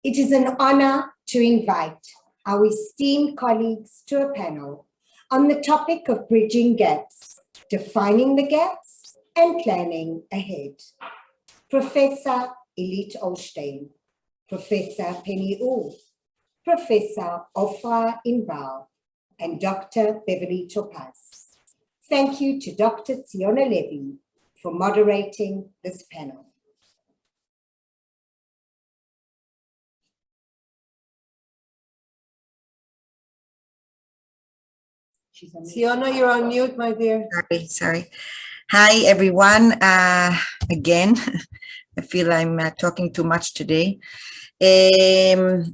It is an honor to invite our esteemed colleagues to a panel on the topic of bridging gaps, defining the gaps, and planning ahead. Professor Elit Olstein, Professor Penny Wu, Professor Ofra Inbal, and Dr. Beverly Topaz. Thank you to Dr. Tsiona Levy for moderating this panel. Tsiona, you're on mute, my dear. Sorry. Hi, everyone. Again, I feel I'm talking too much today. Where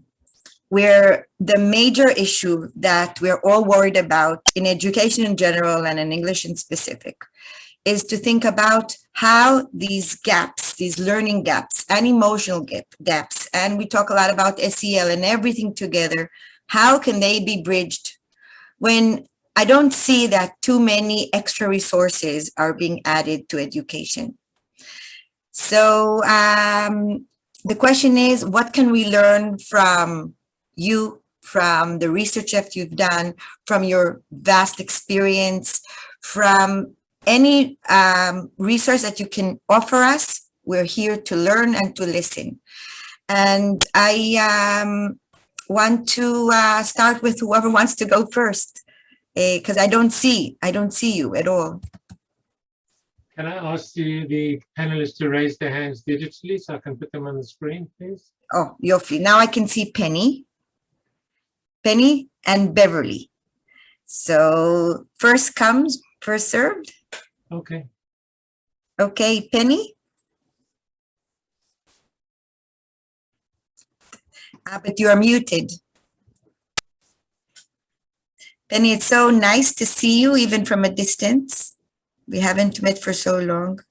the major issue that we're all worried about in education in general and in English in specific is to think about how these gaps, these learning gaps and emotional gaps, and we talk a lot about SEL and everything together, how can they be bridged when I don't see that too many extra resources are being added to education. So the question is, what can we learn from you, from the research that you've done, from your vast experience, from any resource that you can offer us? We're here to learn and to listen. And I want to start with whoever wants to go first. Because I don't see you at all. Can I ask the panelists to raise their hands digitally so I can put them on the screen, please? Oh, Yofi. Now I can see Penny and Beverly. So first comes, first served. Okay. Okay, Penny. But you are muted. Penny, it's so nice to see you even from a distance. We haven't met for so long.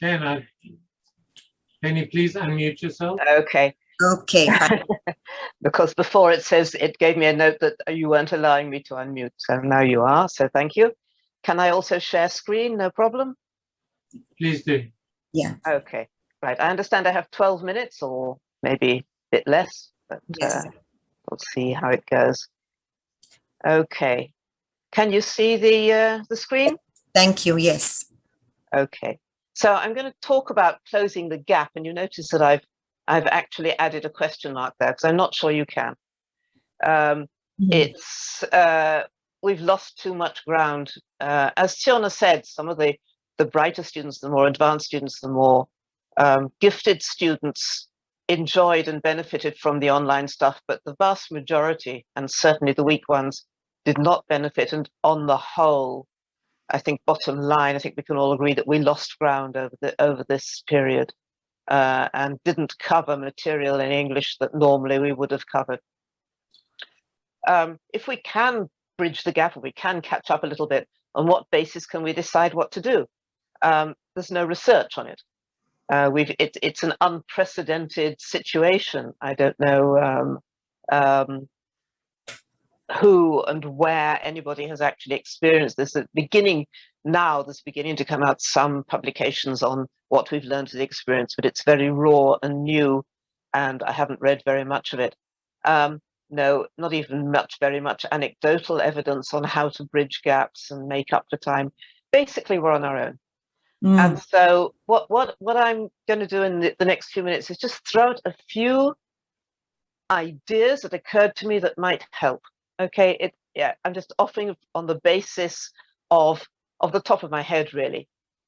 Penny, please unmute yourself. Okay. Okay. Because before it says, it gave me a note that you weren't allowing me to unmute. So now you are, so thank you. Can I also share screen? No problem? Please do. Yeah. Okay, right. I understand I have 12 minutes or maybe a bit less, but Yes. we'll see how it goes. Okay. Can you see the screen? Thank you. Yes. Okay. So I'm going to talk about closing the gap, and you notice that I've actually added a question mark there because I'm not sure you can. It's we've lost too much ground. As Tsiona said, some of the brighter students, the more advanced students, the more gifted students enjoyed and benefited from the online stuff, but the vast majority, and certainly the weak ones, did not benefit. And on the whole, I think bottom line, I think we can all agree that we lost ground over this period and didn't cover material in English that normally we would have covered. If we can bridge the gap, or we can catch up a little bit, on what basis can we decide what to do? There's no research on it. It's an unprecedented situation. I don't know who and where anybody has actually experienced this. At beginning now, there's beginning to come out some publications on what we've learned of the experience, but it's very raw and new, and I haven't read very much of it. No, not even very much anecdotal evidence on how to bridge gaps and make up for time. Basically, we're on our own. And so what I'm going to do in the next few minutes is just throw out a few ideas that occurred to me that might help. Okay, I'm just offering on the basis of the top of my head, really,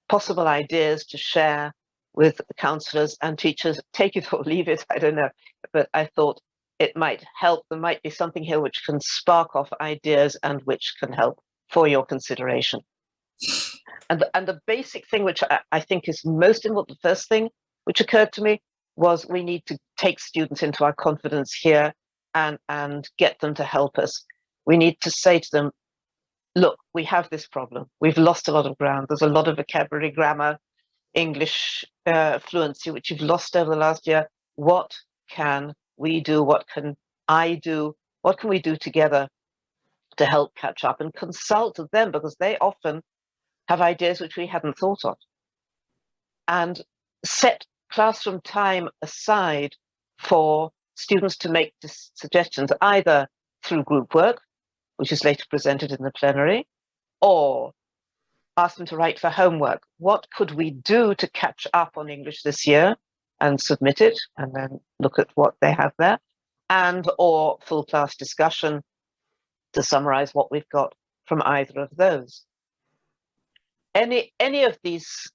possible ideas to share with counselors and teachers. Take it or leave it, I don't know. But I thought it might help. There might be something here which can spark off ideas and which can help for your consideration. And the basic thing which I think is most important, the first thing which occurred to me was we need to take students into our confidence here and get them to help us. We need to say to them, look, we have this problem. We've lost a lot of ground. There's a lot of vocabulary, grammar, English fluency, which you've lost over the last year. What can we do? What can I do? What can we do together to help catch up? And consult with them, because they often have ideas which we hadn't thought of. and set classroom time aside for students to make suggestions, either through group work, which is later presented in the plenary, or ask them to write for homework. What could we do to catch up on English this year, and submit it, and then look at what they have there, and or full class discussion to summarize what we've got from either of those. Any of these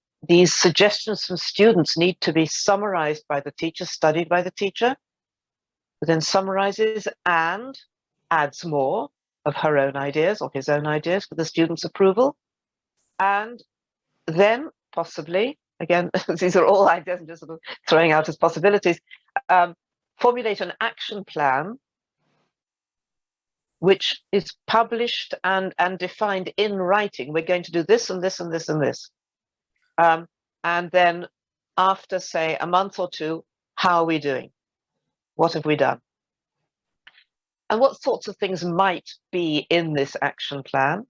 suggestions from students need to be summarized by the teacher, studied by the teacher, who then summarizes and adds more of her own ideas or his own ideas for the student's approval. And then possibly, again, these are all ideas I'm just sort of throwing out as possibilities, formulate an action plan which is published and defined in writing. We're going to do this and this and this and this. And then after, say, a month or two, how are we doing? What have we done? And what sorts of things might be in this action plan?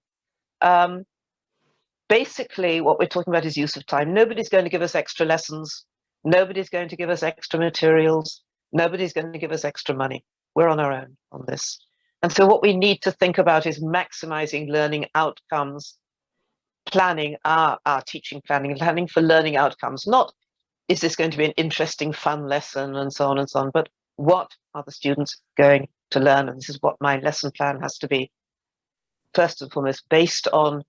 Basically, what we're talking about is use of time. Nobody's going to give us extra lessons. Nobody's going to give us extra materials. Nobody's going to give us extra money. We're on our own on this. And so what we need to think about is maximizing learning outcomes, planning our teaching planning for learning outcomes. Not, is this going to be an interesting, fun lesson and so on, but what are the students going to learn? And this is what my lesson plan has to be. First and foremost, based on,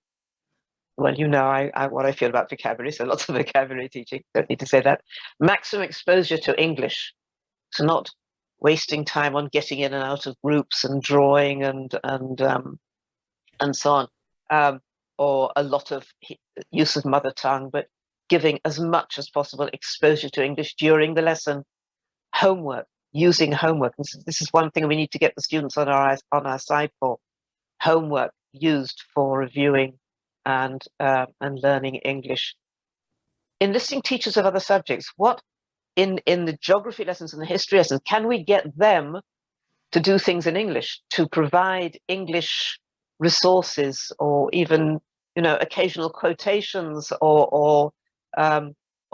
well, you know what I feel about vocabulary, so lots of vocabulary teaching, don't need to say that. Maximum exposure to English, so not wasting time on getting in and out of groups and drawing and so on, or a lot of use of mother tongue, but giving as much as possible exposure to English during the lesson. Homework, using homework. And so this is one thing we need to get the students on our side for. Homework used for reviewing and learning English. Enlisting teachers of other subjects. What in the geography lessons and the history lessons, can we get them to do things in English, to provide English resources, or even, you know, occasional quotations or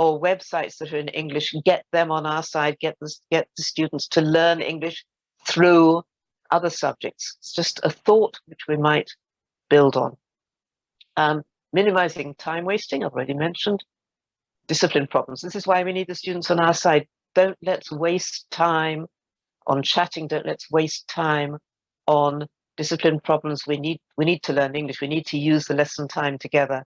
websites that are in English, and get them on our side, get the students to learn English through other subjects. It's just a thought which we might build on. Minimizing time wasting, I've already mentioned. Discipline problems. This is why we need the students on our side. Don't let's waste time on chatting. Don't let's waste time on discipline problems. We need to learn English. We need to use the lesson time together.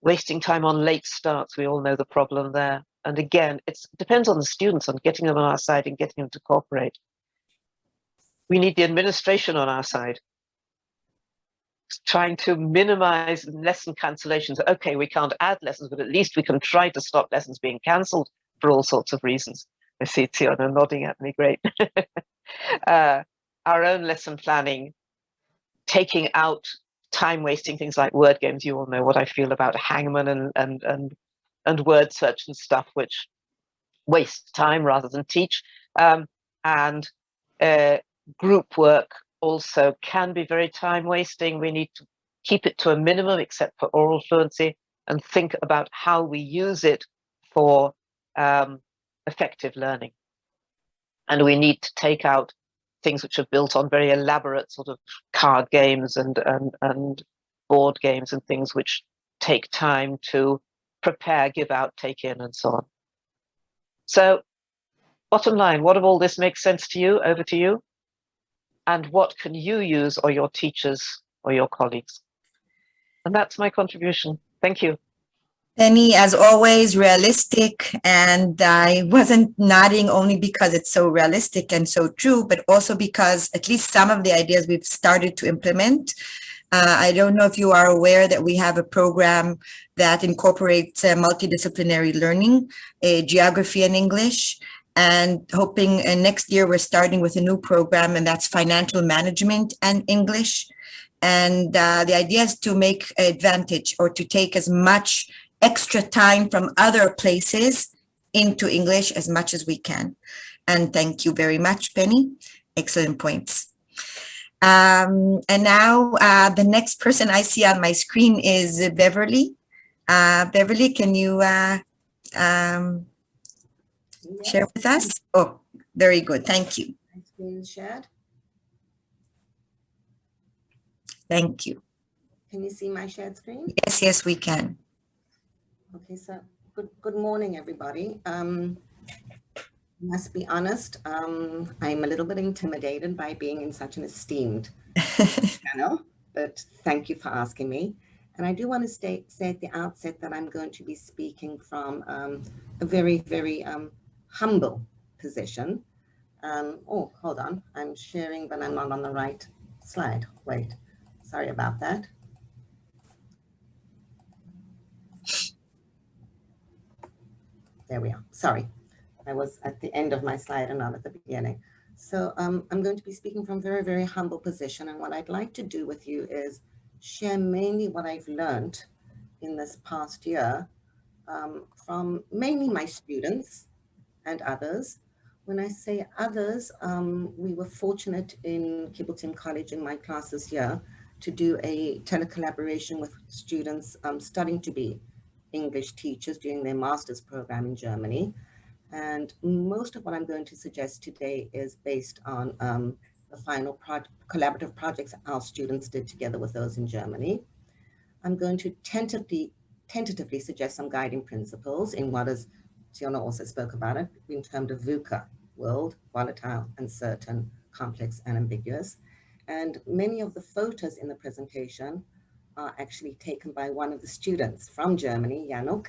Wasting time on late starts. We all know the problem there. And again, it depends on the students, on getting them on our side and getting them to cooperate. We need the administration on our side, trying to minimize lesson cancellations. Okay, we can't add lessons, but at least we can try to stop lessons being cancelled for all sorts of reasons. I see Tiana nodding at me, great. Our own lesson planning, taking out time-wasting things like word games. You all know what I feel about hangman and word search and stuff, which waste time rather than teach. And group work also can be very time wasting. We need to keep it to a minimum, except for oral fluency, and think about how we use it for effective learning. And we need to take out things which are built on very elaborate sort of card games and board games and things which take time to prepare, give out, take in, and so on. So bottom line, what of all this makes sense to you? Over to you. And what can you use, or your teachers or your colleagues? And that's my contribution. Thank you. Penny, as always, realistic. And I wasn't nodding only because it's so realistic and so true, but also because at least some of the ideas we've started to implement. I don't know if you are aware that we have a program that incorporates multidisciplinary learning, geography and English. And hoping next year we're starting with a new program, and that's financial management and English. And the idea is to make advantage, or to take as much extra time from other places into English as much as we can. And thank you very much, Penny. Excellent points. And now the next person I see on my screen is Beverly. Beverly, can you um, Yes, share with us? Oh, very good. Thank you. my screen is shared. Thank you. Can you see my shared screen? Yes, yes, we can. Okay, so good morning, everybody. Must be honest, I'm a little bit intimidated by being in such an esteemed panel, but thank you for asking me. And I do want to say at the outset that I'm going to be speaking from a very, very humble position. Oh, hold on, I'm sharing, but I'm not on the right slide. Wait, sorry about that. There we are. Sorry, I was at the end of my slide and not at the beginning. So I'm going to be speaking from very, very humble position. And what I'd like to do with you is share mainly what I've learned in this past year from mainly my students and others. When I say others, we were fortunate in Kibbutz College in my class this year to do a telecollaboration with students studying to be English teachers doing their master's program in Germany. And most of what I'm going to suggest today is based on the final collaborative projects our students did together with those in Germany. I'm going to tentatively suggest some guiding principles in what is, Siona also spoke about it, in terms of VUCA, world, volatile, uncertain, complex, and ambiguous. And many of the photos in the presentation are actually taken by one of the students from Germany, Januk,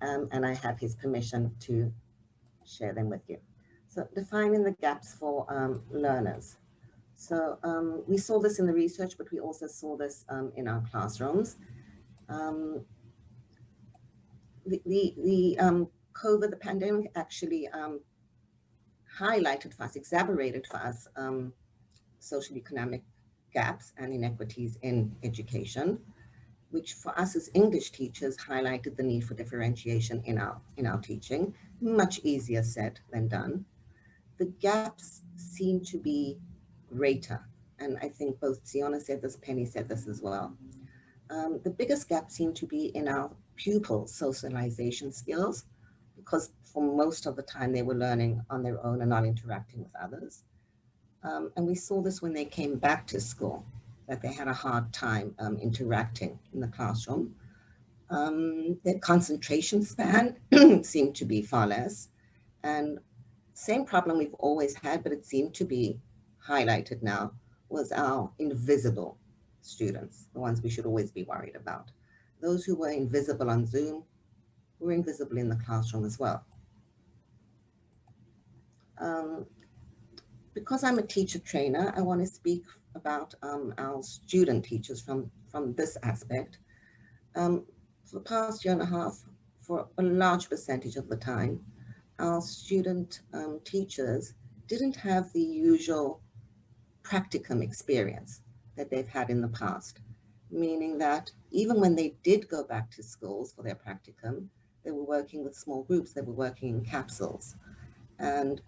and I have his permission to share them with you. So defining the gaps for learners. So we saw this in the research, but we also saw this in our classrooms. The COVID, the pandemic actually highlighted for us, exacerbated for us social economic gaps and inequities in education, which for us as English teachers highlighted the need for differentiation in our teaching. Much easier said than done. The gaps seem to be greater, and I think both Siona said this, Penny said this as well. The biggest gap seemed to be in our pupil socialization skills, because for most of the time they were learning on their own and not interacting with others. And we saw this when they came back to school, that they had a hard time interacting in the classroom. Their concentration span seemed to be far less. And same problem we've always had, but it seemed to be highlighted now, was our invisible students, the ones we should always be worried about. Those who were invisible on Zoom were invisible in the classroom as well. Because I'm a teacher trainer, I want to speak about our student teachers from this aspect. For the past year and a half, for a large percentage of the time, our student teachers didn't have the usual practicum experience that they've had in the past, meaning that even when they did go back to schools for their practicum, they were working with small groups, they were working in capsules. And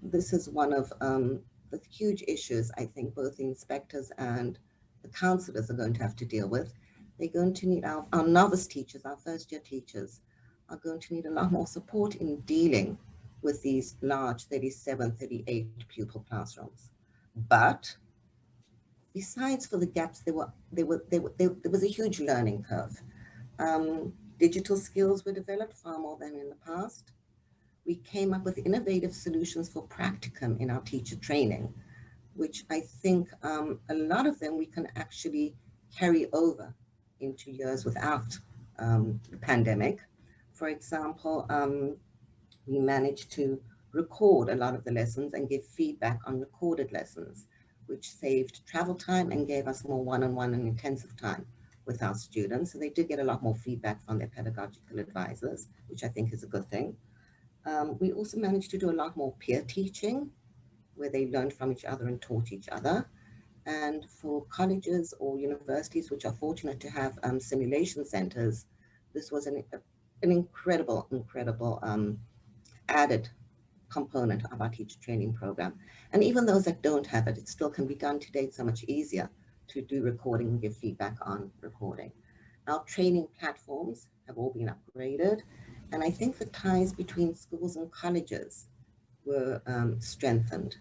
this is one of the huge issues I think both the inspectors and the counselors are going to have to deal with. They're going to need our novice teachers, our first year teachers, are going to need a lot more support in dealing with these large 37, 38 pupil classrooms. But besides for the gaps, there was a huge learning curve. Digital skills were developed far more than in the past. We came up with innovative solutions for practicum in our teacher training, which I think a lot of them we can actually carry over into years without the pandemic. For example, we managed to record a lot of the lessons and give feedback on recorded lessons, which saved travel time and gave us more one-on-one and intensive time with our students. So they did get a lot more feedback from their pedagogical advisors, which I think is a good thing. We also managed to do a lot more peer teaching, where they learned from each other and taught each other. And for colleges or universities, which are fortunate to have simulation centers, this was an incredible added component of our teacher training program. And even those that don't have it, it still can be done today. It's so much easier to do recording and give feedback on recording. Our training platforms have all been upgraded. And I think the ties between schools and colleges were strengthened.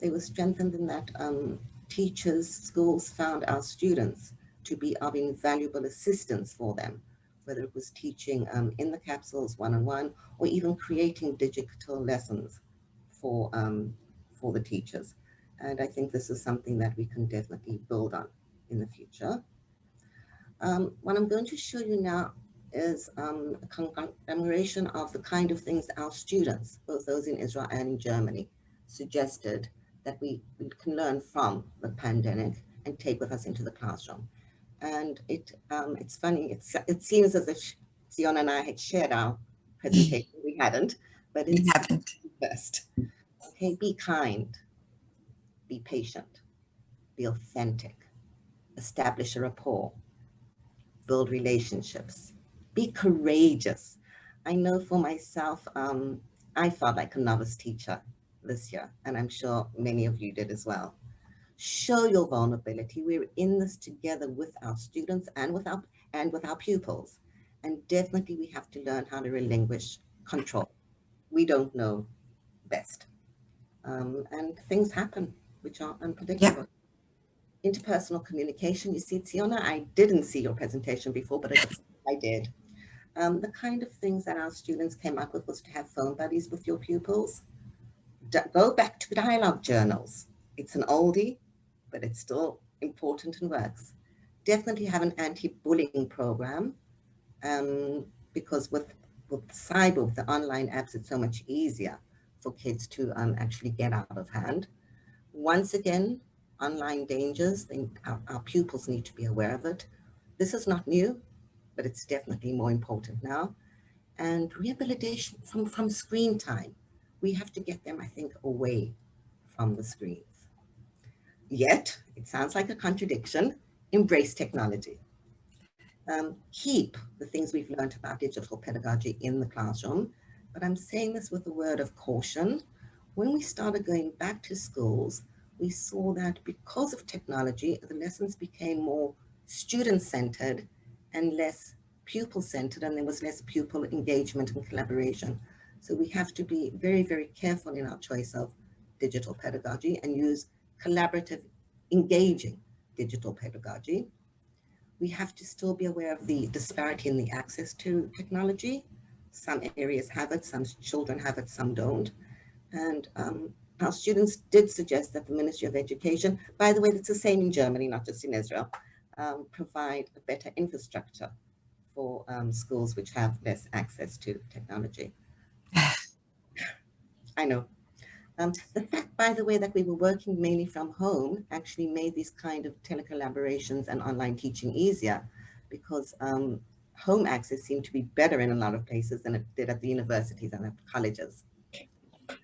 They were strengthened in that teachers, schools found our students to be of invaluable assistance for them, whether it was teaching in the capsules one-on-one or even creating digital lessons for the teachers. And I think this is something that we can definitely build on in the future. What I'm going to show you now is a commemoration of the kind of things our students, both those in Israel and in Germany, suggested that we can learn from the pandemic and take with us into the classroom. And it's funny, it seems as if Siona and I had shared our presentation. We hadn't, but We it's haven't. first. Okay, be kind, be patient, be authentic, establish a rapport, build relationships, be courageous. I know for myself, I felt like a novice teacher this year, and I'm sure many of you did as well. Show your vulnerability. We're in this together with our students and with our pupils. And definitely we have to learn how to relinquish control. We don't know best. And things happen which are unpredictable. Interpersonal communication. You see, Tiona, I didn't see your presentation before, but I did. The kind of things that our students came up with was to have phone buddies with your pupils. Go back to dialogue journals. It's an oldie, but it's still important and works. Definitely have an anti-bullying program, because with cyber, with the online apps, it's so much easier for kids to actually get out of hand. Once again, online dangers, our pupils need to be aware of it. This is not new, but it's definitely more important now. And rehabilitation from screen time. We have to get them, I think, away from the screens. Yet, it sounds like a contradiction, embrace technology. Keep the things we've learned about digital pedagogy in the classroom, but I'm saying this with a word of caution. When we started going back to schools, we saw that because of technology, the lessons became more student-centered and less pupil-centered, and there was less pupil engagement and collaboration. So we have to be very, very careful in our choice of digital pedagogy and use collaborative, engaging digital pedagogy. We have to still be aware of the disparity in the access to technology. Some areas have it, some children have it, some don't. And our students did suggest that the Ministry of Education, by the way, it's the same in Germany, not just in Israel, provide a better infrastructure for schools which have less access to technology. I know. The fact, by the way, that we were working mainly from home actually made these kind of telecollaborations and online teaching easier, because home access seemed to be better in a lot of places than it did at the universities and at colleges.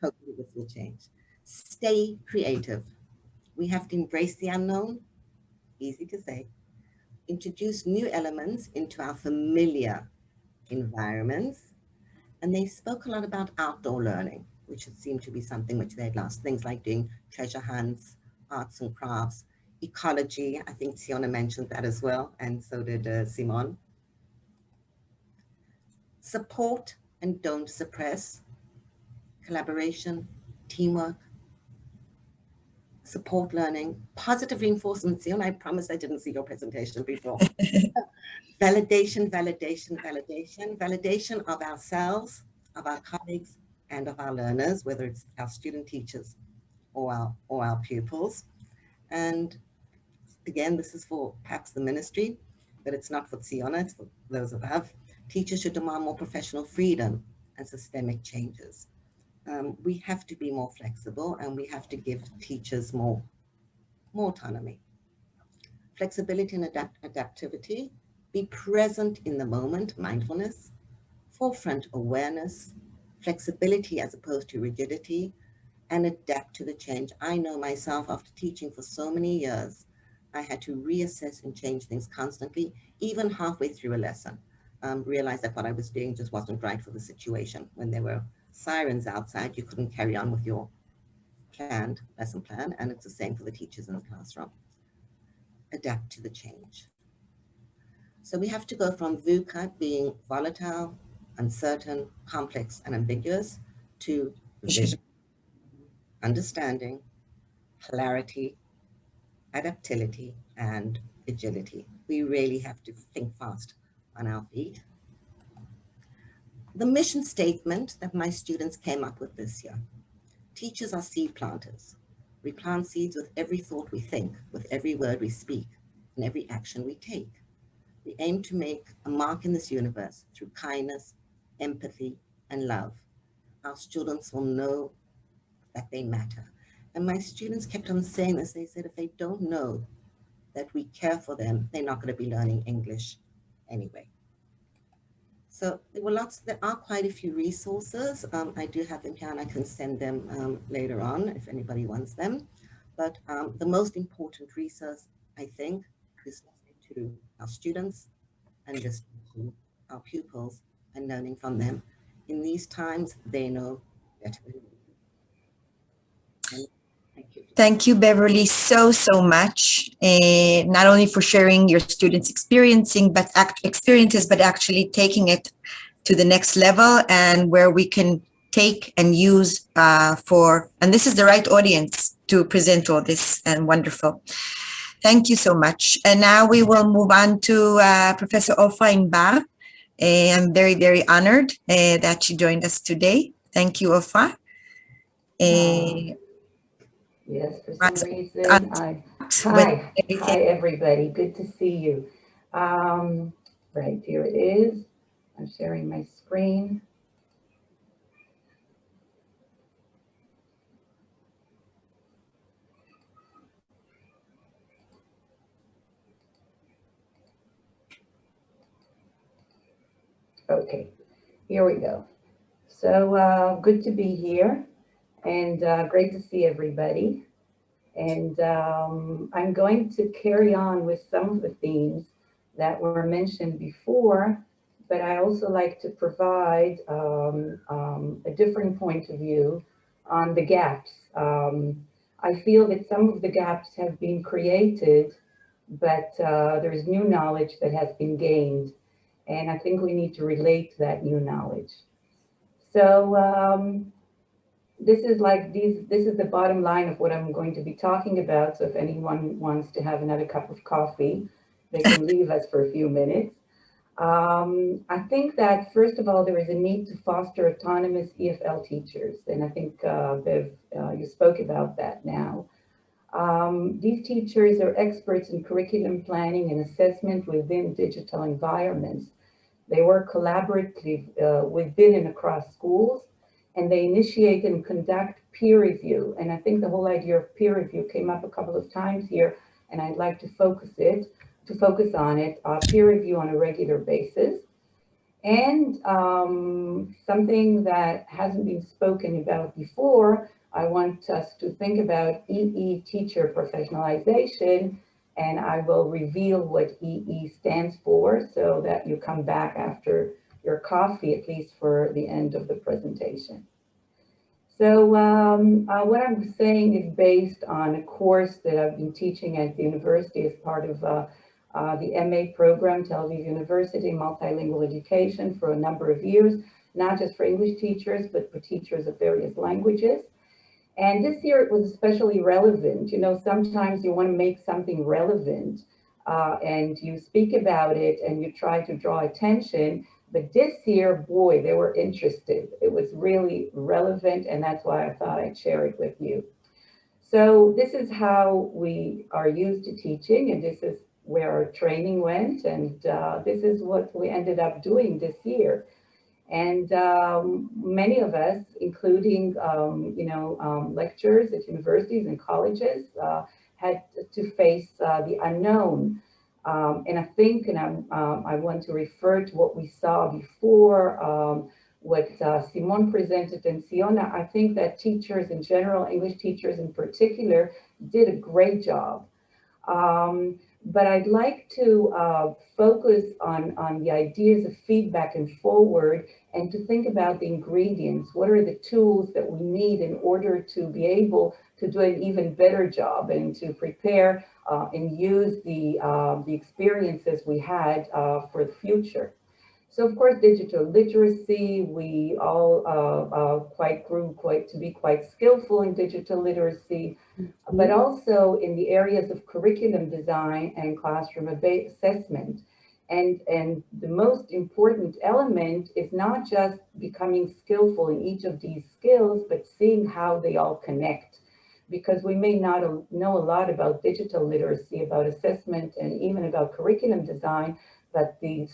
Hopefully this will change. Stay creative. We have to embrace the unknown, easy to say. Introduce new elements into our familiar environments. And they spoke a lot about outdoor learning, which seemed to be something which they'd lost. Things like doing treasure hunts, arts and crafts, ecology. I think Siona mentioned that as well, and so did Simon. Support and don't suppress. Collaboration, teamwork, support learning, positive reinforcement. Siona, I promise I didn't see your presentation before. Validation, validation, validation, validation of ourselves, of our colleagues, and of our learners, whether it's our student teachers or our pupils. And again, this is for perhaps the ministry, but it's not for Siona, it's for those above. Teachers should demand more professional freedom and systemic changes. We have to be more flexible, and we have to give teachers more autonomy. Flexibility and adaptivity, be present in the moment, mindfulness, forefront awareness, flexibility as opposed to rigidity, and adapt to the change. I know myself, after teaching for so many years, I had to reassess and change things constantly, even halfway through a lesson. Realize that what I was doing just wasn't right for the situation. When there were sirens outside, you couldn't carry on with your planned lesson plan, and it's the same for the teachers in the classroom. Adapt to the change. So we have to go from VUCA being volatile, uncertain, complex, and ambiguous, to vision, understanding, clarity, adaptability, and agility. We really have to think fast on our feet. The mission statement that my students came up with this year: teachers are seed planters. We plant seeds with every thought we think, with every word we speak, and every action we take. We aim to make a mark in this universe through kindness, empathy, and love. Our students will know that they matter. And my students kept on saying this. They said if they don't know that we care for them, they're not going to be learning English anyway. So there are quite a few resources. I do have them here and I can send them later on if anybody wants them. But the most important resource, I think, is listening to our students and listening to our pupils and learning from them. In these times, they know better than we do. And thank you. Thank you, Beverly, so much. Not only for sharing your students' experiences, but actually taking it to the next level and where we can take and use and this is the right audience to present all this, and wonderful. Thank you so much. And now we will move on to Professor Ofer Inbar. I'm very, very honored that she joined us today. Thank you, Ofer. Yes, for some reason, hi everybody, good to see you. Right, here it is. I'm sharing my screen. Okay, here we go. So good to be here and great to see everybody. And I'm going to carry on with some of the themes that were mentioned before, but I also like to provide a different point of view on the gaps. I feel that some of the gaps have been created, but there's new knowledge that has been gained. And I think we need to relate that new knowledge. So this is the bottom line of what I'm going to be talking about. So if anyone wants to have another cup of coffee, they can leave us for a few minutes. I think that first of all, there is a need to foster autonomous EFL teachers. And I think, Bev, you spoke about that now. These teachers are experts in curriculum planning and assessment within digital environments. They work collaboratively within and across schools, and they initiate and conduct peer review. And I think the whole idea of peer review came up a couple of times here, and I'd like to focus on it, peer review on a regular basis. And something that hasn't been spoken about before, I want us to think about EE teacher professionalization, and I will reveal what EE stands for so that you come back after your coffee, at least for the end of the presentation. So what I'm saying is based on a course that I've been teaching at the university as part of the MA program, Tel Aviv University, Multilingual Education, for a number of years, not just for English teachers, but for teachers of various languages. And this year it was especially relevant. You know, sometimes you want to make something relevant and you speak about it and you try to draw attention. But this year, boy, they were interested. It was really relevant, and that's why I thought I'd share it with you. So this is how we are used to teaching, and this is where our training went, and this is what we ended up doing this year. And many of us, including lecturers at universities and colleges, had to face the unknown. And I think, and I want to refer to what we saw before, what Simon presented and Siona. I think that teachers in general, English teachers in particular, did a great job. But I'd like to focus on the ideas of feedback and forward, and to think about the ingredients. What are the tools that we need in order to be able to do an even better job and to prepare and use the experiences we had for the future? So of course, digital literacy, we all grew to be quite skillful in digital literacy, but also in the areas of curriculum design and classroom assessment. And the most important element is not just becoming skillful in each of these skills, but seeing how they all connect. Because we may not know a lot about digital literacy, about assessment, and even about curriculum design, but the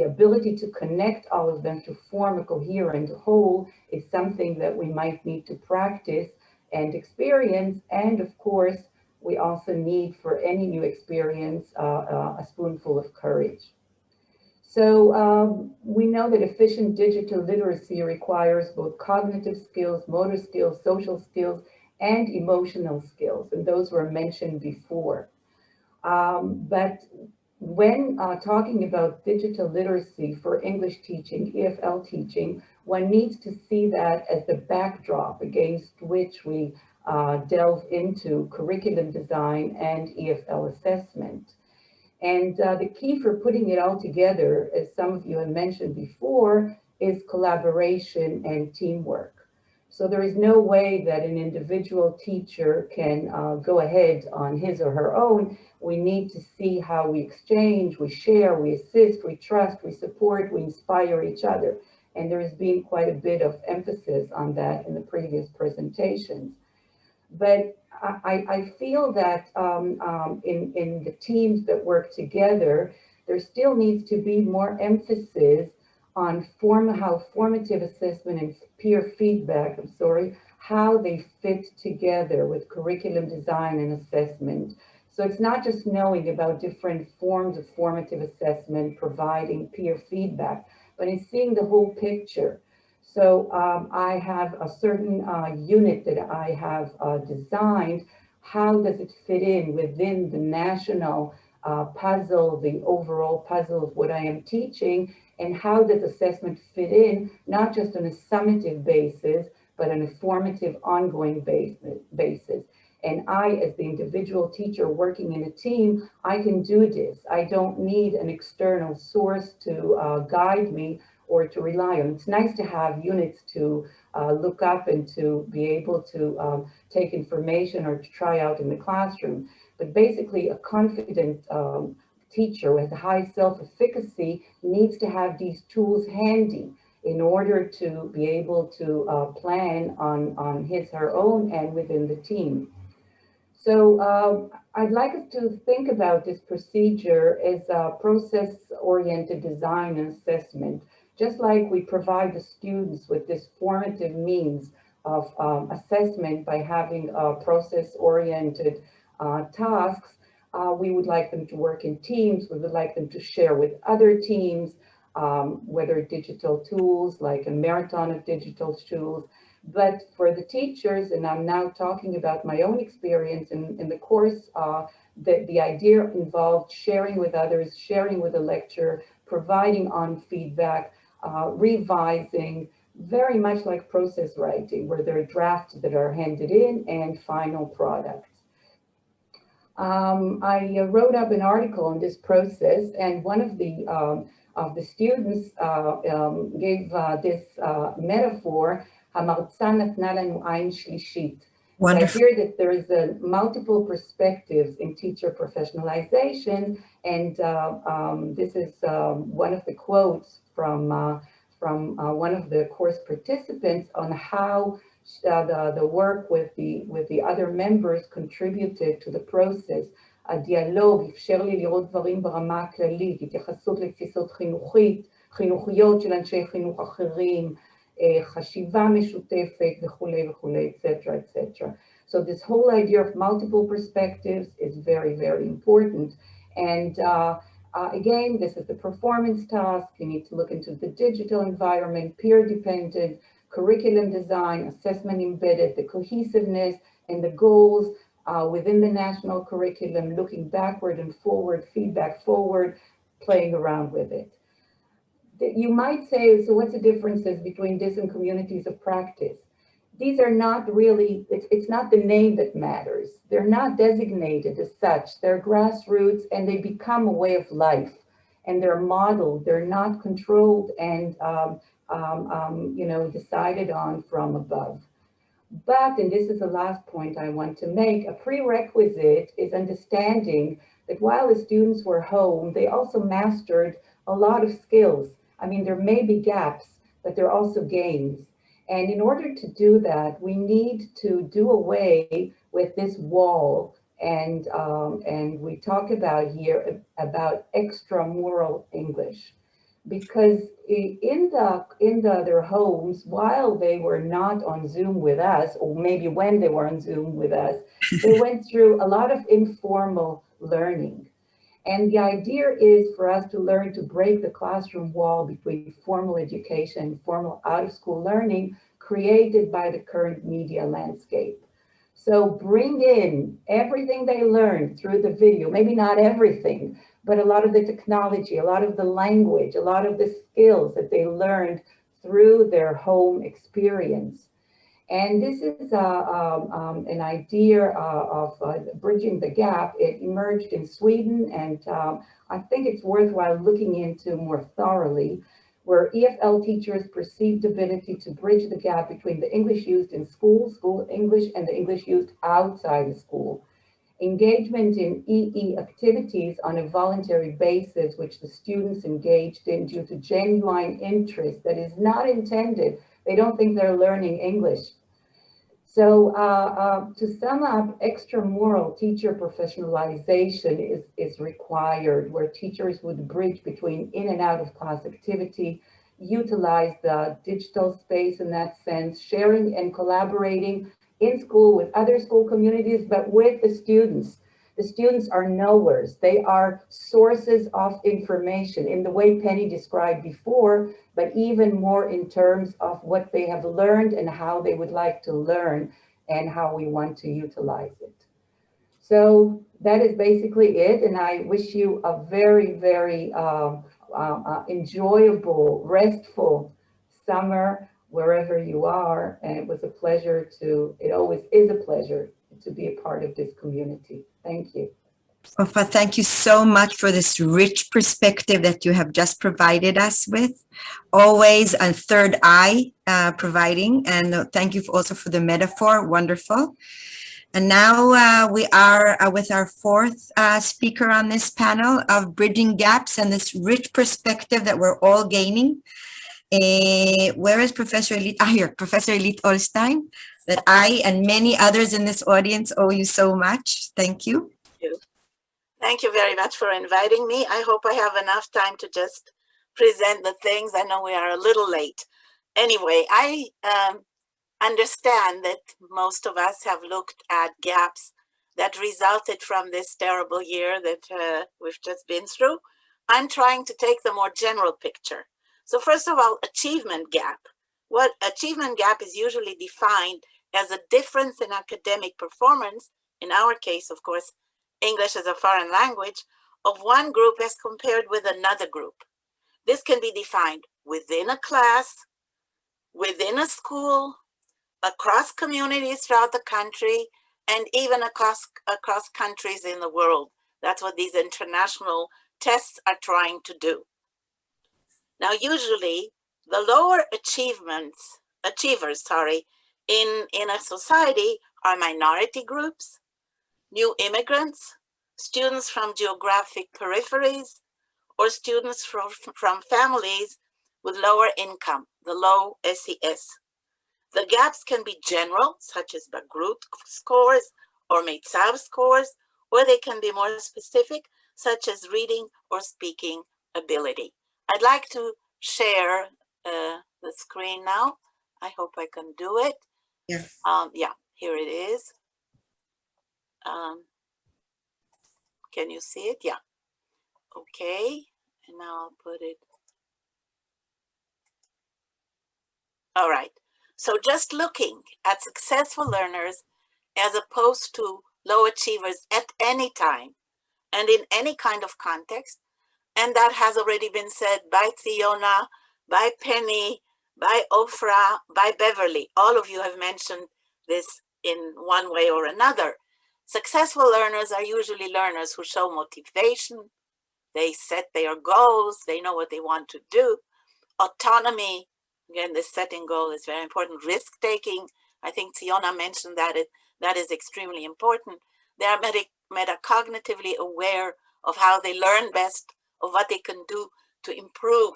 ability to connect all of them to form a coherent whole is something that we might need to practice and experience. And of course, we also need for any new experience a spoonful of courage. So we know that efficient digital literacy requires both cognitive skills, motor skills, social skills, and emotional skills, and those were mentioned before. But when talking about digital literacy for English teaching, EFL teaching, one needs to see that as the backdrop against which we delve into curriculum design and EFL assessment. And the key for putting it all together, as some of you have mentioned before, is collaboration and teamwork. So there is no way that an individual teacher can go ahead on his or her own. We need to see how we exchange, we share, we assist, we trust, we support, we inspire each other. And there has been quite a bit of emphasis on that in the previous presentations. But I feel that in the teams that work together, there still needs to be more emphasis on how formative assessment and peer feedback, how they fit together with curriculum design and assessment. So it's not just knowing about different forms of formative assessment, providing peer feedback, but it's seeing the whole picture. So I have a certain unit that I have designed. How does it fit in within the national puzzle, the overall puzzle of what I am teaching? And how does assessment fit in, not just on a summative basis, but on a formative ongoing basis? And I, as the individual teacher working in a team, I can do this. I don't need an external source to guide me or to rely on. It's nice to have units to look up and to be able to take information or to try out in the classroom. But basically, a confident teacher with high self-efficacy needs to have these tools handy in order to be able to plan on his, her own and within the team. So I'd like us to think about this procedure as a process-oriented design and assessment. Just like we provide the students with this formative means of assessment by having process-oriented tasks, we would like them to work in teams. We would like them to share with other teams, whether digital tools like a marathon of digital tools. But for the teachers, and I'm now talking about my own experience in the course, the idea involved sharing with others, sharing with the lecturer, providing on feedback, revising, very much like process writing, where there are drafts that are handed in and final products. I wrote up an article on this process, and one of the students gave this metaphor, המרצה נתנה לנו עין שלישית. I hear that there is multiple perspectives in teacher professionalization, and this is one of the quotes from one of the course participants on how the work with the other members contributed to the process. הדיאלוג אפשר לי לראות דברים ברמה הכללית, התייחסות לתפיסות חינוכיות של אנשי חינוך אחרים, חשיבה משותפת וכולי וכולי, etc., etc. So this whole idea of multiple perspectives is very, very important. And again, this is the performance task. You need to look into the digital environment, peer-dependent, curriculum design, assessment embedded, the cohesiveness and the goals within the national curriculum, looking backward and forward, feedback forward, playing around with it. You might say, so what's the differences between this and communities of practice? These are not really, it's not the name that matters. They're not designated as such. They're grassroots and they become a way of life. and they're modeled. They're not controlled and decided on from above. But, and this is the last point I want to make, a prerequisite is understanding that while the students were home, they also mastered a lot of skills. I mean, there may be gaps, but there are also gains. And in order to do that, we need to do away with this wall. And we talk about here about extramural English, because in their homes, while they were not on Zoom with us, or maybe when they were on Zoom with us, they went through a lot of informal learning. And the idea is for us to learn to break the classroom wall between formal education and formal out-of-school learning created by the current media landscape. So bring in everything they learned through the video, maybe not everything, but a lot of the technology, a lot of the language, a lot of the skills that they learned through their home experience. And this is an idea of bridging the gap. It emerged in Sweden, and I think it's worthwhile looking into more thoroughly, where EFL teachers' perceived ability to bridge the gap between the English used in school, school English, and the English used outside the school. Engagement in EE activities on a voluntary basis, which the students engaged in due to genuine interest that is not intended. They don't think they're learning English. So to sum up, extramural teacher professionalization is required, where teachers would bridge between in and out of class activity, utilize the digital space in that sense, sharing and collaborating in school with other school communities, but with the students. The students are knowers. They are sources of information in the way Penny described before, but even more in terms of what they have learned and how they would like to learn and how we want to utilize it. So that is basically it. And I wish you a very, very enjoyable, restful summer wherever you are. And it was a pleasure it always is a pleasure to be a part of this community. Thank you. Ofer, thank you so much for this rich perspective that you have just provided us with. Always a third eye providing, and thank you also for the metaphor. Wonderful. And now we are with our fourth speaker on this panel of bridging gaps and this rich perspective that we're all gaining. Where is Professor Ilit? Here, Professor Ilit Olstein, that I and many others in this audience owe you so much. Thank you. Thank you very much for inviting me. I hope I have enough time to just present the things. I know we are a little late. Anyway, I understand that most of us have looked at gaps that resulted from this terrible year that we've just been through. I'm trying to take the more general picture. So first of all, achievement gap. What achievement gap is usually defined as a difference in academic performance, in our case, of course, English as a foreign language, of one group as compared with another group. This can be defined within a class, within a school, across communities throughout the country, and even across countries in the world. That's what these international tests are trying to do. Now, usually, the lower achievers, in a society are minority groups, new immigrants, students from geographic peripheries, or students from families with lower income, the low SES. The gaps can be general, such as Bagrut scores or Meitzav scores, or they can be more specific, such as reading or speaking ability. I'd like to share the screen now. I hope I can do it. Yes. Yeah, here it is. Can you see it? Yeah. Okay, and now I'll put it. All right. So just looking at successful learners as opposed to low achievers at any time and in any kind of context, and that has already been said by Ziona, by Penny, by Ofra, by Beverly. All of you have mentioned this in one way or another. Successful learners are usually learners who show motivation, They set their goals. They know what they want to do. Autonomy, again, the setting goal is very important. Risk taking, I think Siona mentioned that that is extremely important. They are metacognitively aware of how they learn best, of what they can do to improve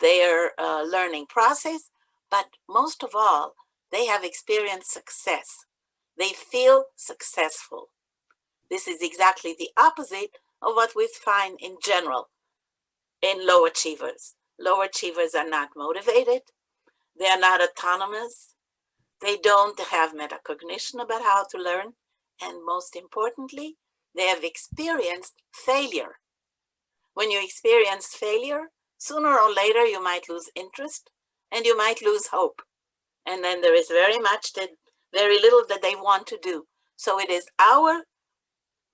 their learning process. But most of all, they have experienced success. They feel successful. This is exactly the opposite of what we find in general in low achievers. Low achievers are not motivated. They are not autonomous. They don't have metacognition about how to learn. And most importantly, they have experienced failure. When you experience failure, sooner or later you might lose interest and you might lose hope. And then there is very little that they want to do. So it is our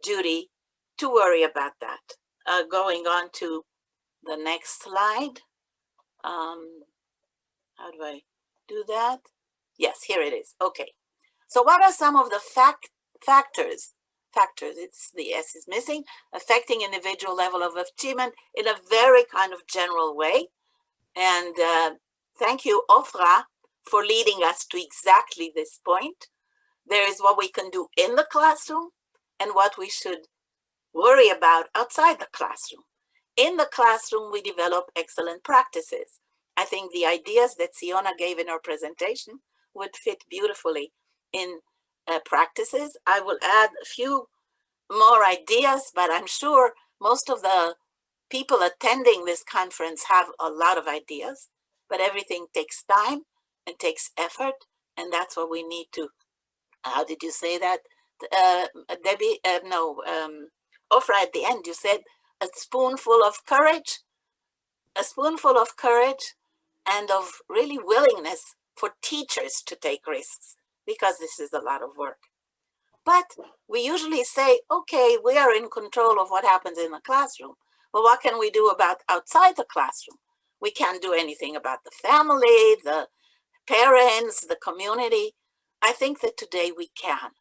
duty to worry about that. Going on to the next slide. How do I do that? Yes, here it is. Okay. So what are some of the factors, it's the S is missing, affecting individual level of achievement in a very kind of general way? And thank you, Ofra, for leading us to exactly this point. There is what we can do in the classroom and what we should worry about outside the classroom. In the classroom, we develop excellent practices. I think the ideas that Siona gave in her presentation would fit beautifully in practices. I will add a few more ideas, but I'm sure most of the people attending this conference have a lot of ideas, but everything takes time and takes effort, and that's what we need to, how did you say that? Debbie, Ofra, at the end, you said a spoonful of courage and of really willingness for teachers to take risks, because this is a lot of work. But we usually say, okay, we are in control of what happens in the classroom. But what can we do about outside the classroom? We can't do anything about the family, the parents, the community. I think that today we can,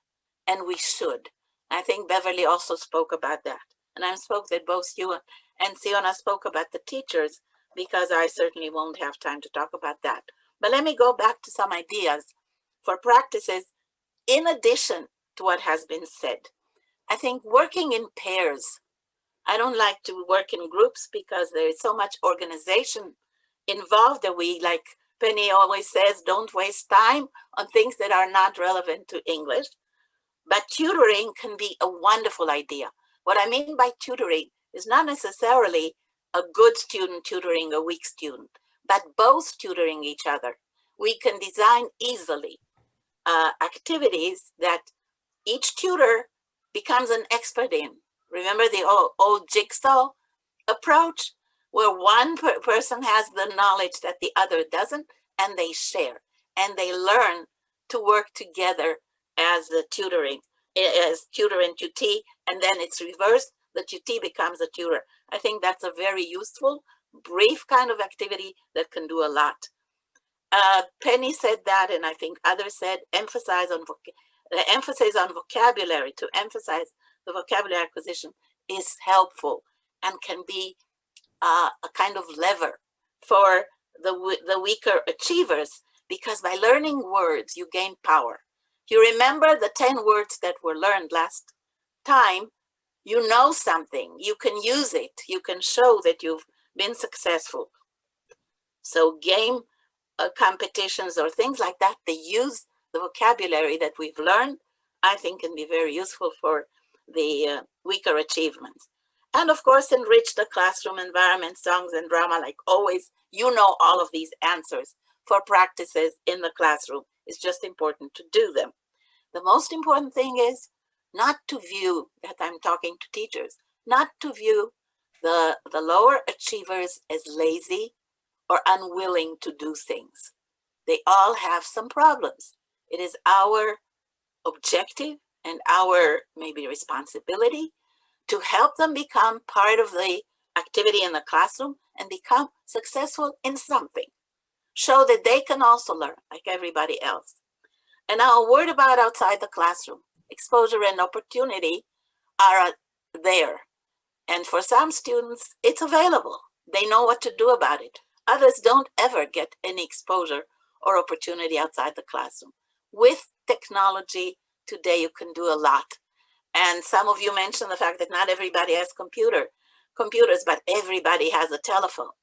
and we should. I think Beverly also spoke about that. And I spoke that both you and Siona spoke about the teachers, because I certainly won't have time to talk about that. But let me go back to some ideas for practices in addition to what has been said. I think working in pairs. I don't like to work in groups because there is so much organization involved that we, like Penny always says, don't waste time on things that are not relevant to English. But tutoring can be a wonderful idea. What I mean by tutoring is not necessarily a good student tutoring a weak student, but both tutoring each other. We can design easily activities that each tutor becomes an expert in. Remember the old jigsaw approach, where one person has the knowledge that the other doesn't, and they share, and they learn to work together as the tutoring, as tutor and tutee, and then it's reversed, the tutee becomes a tutor. I think that's a very useful, brief kind of activity that can do a lot. Penny said that, and I think others said, the emphasis on vocabulary, to emphasize the vocabulary acquisition is helpful and can be a kind of lever for the weaker achievers, because by learning words, you gain power. You remember the 10 words that were learned last time, you know something, you can use it, you can show that you've been successful. So game competitions or things like that, they use the vocabulary that we've learned, I think can be very useful for the weaker achievements. And of course, enrich the classroom environment, songs and drama, like always. You know all of these answers for practices in the classroom. It's just important to do them. The most important thing is not to view, that I'm talking to teachers, not to view the lower achievers as lazy or unwilling to do things. They all have some problems. It is our objective and our maybe responsibility to help them become part of the activity in the classroom and become successful in something. Show that they can also learn like everybody else. And now a word about outside the classroom. Exposure and opportunity are there. And for some students, it's available. They know what to do about it. Others don't ever get any exposure or opportunity outside the classroom. With technology today, you can do a lot. And some of you mentioned the fact that not everybody has computers, but everybody has a telephone.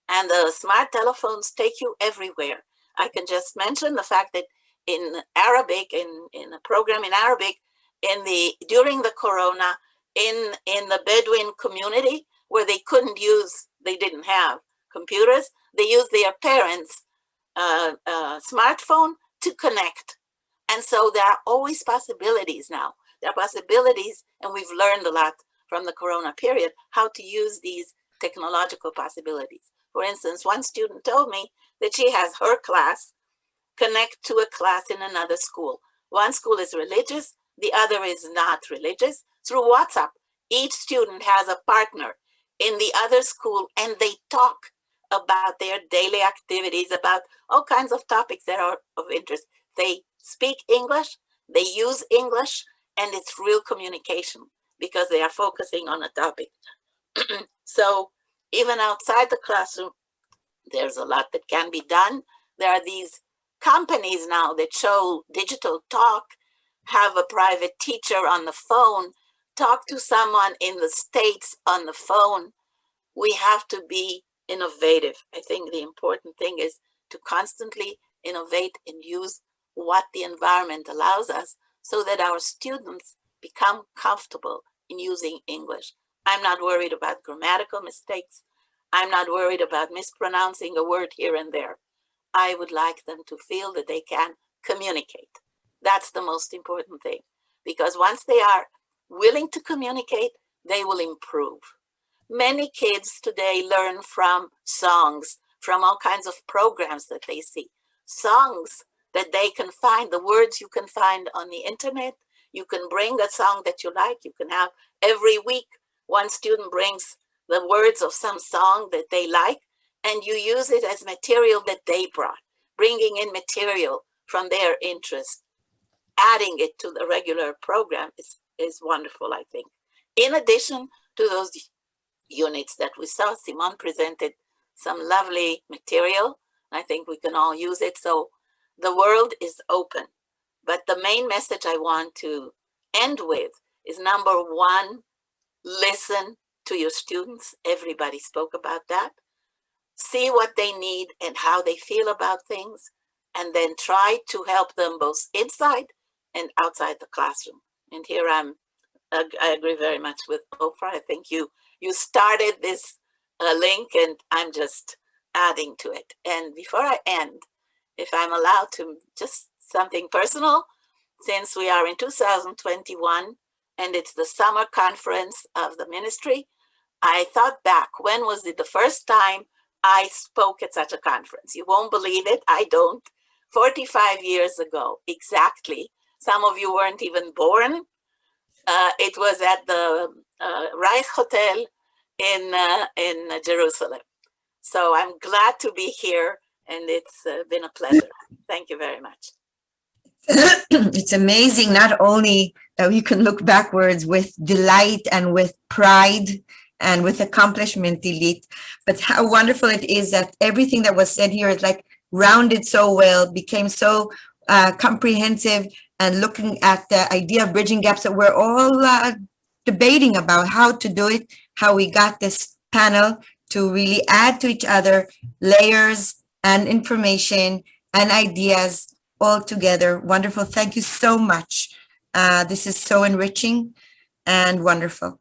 And the smart telephones take you everywhere. I can just mention the fact that in Arabic, in a program in Arabic, during the corona, in the Bedouin community, where they didn't have computers, they used their parents' smartphone to connect. And so there are always possibilities now. There are possibilities, and we've learned a lot from the corona period, how to use these technological possibilities. For instance, one student told me that she has her class connect to a class in another school. One school is religious, the other is not religious. Through WhatsApp, each student has a partner in the other school, and they talk about their daily activities, about all kinds of topics that are of interest. They speak English, they use English, and it's real communication because they are focusing on a topic. So even outside the classroom, there's a lot that can be done. There are these companies now that show digital talk, have a private teacher on the phone, talk to someone in the States on the phone. We have to be innovative. I think the important thing is to constantly innovate and use what the environment allows us so that our students become comfortable in using English. I'm not worried about grammatical mistakes. I'm not worried about mispronouncing a word here and there. I would like them to feel that they can communicate. That's the most important thing, because once they are willing to communicate, they will improve. Many kids today learn from songs, from all kinds of programs that they see. Songs that they can find, the words you can find on the internet. You can bring a song that you like. You can have every week, one student brings the words of some song that they like, and you use it as material that they brought, bringing in material from their interest. Adding it to the regular program is wonderful, I think. In addition to those units that we saw, Simone presented some lovely material. I think we can all use it. So the world is open. But the main message I want to end with is, number one, listen to your students. Everybody spoke about that. See what they need and how they feel about things, and then try to help them both inside and outside the classroom. And here I agree very much with Oprah. I think you started this link, and I'm just adding to it. And before I end, if I'm allowed to, just something personal, since we are in 2021 and it's the summer conference of the ministry, I thought back, when was it the first time I spoke at such a conference? You won't believe it, I don't. 45 years ago, exactly. Some of you weren't even born. It was at the Reich Hotel in Jerusalem. So I'm glad to be here, and it's been a pleasure. Thank you very much. It's amazing, not only that we can look backwards with delight and with pride and with accomplishment, Elite, but how wonderful it is that everything that was said here is like rounded so well, became so comprehensive, and looking at the idea of bridging gaps that we're all debating about how to do it, how we got this panel to really add to each other layers and information and ideas all together. Wonderful. Thank you so much. This is so enriching and wonderful.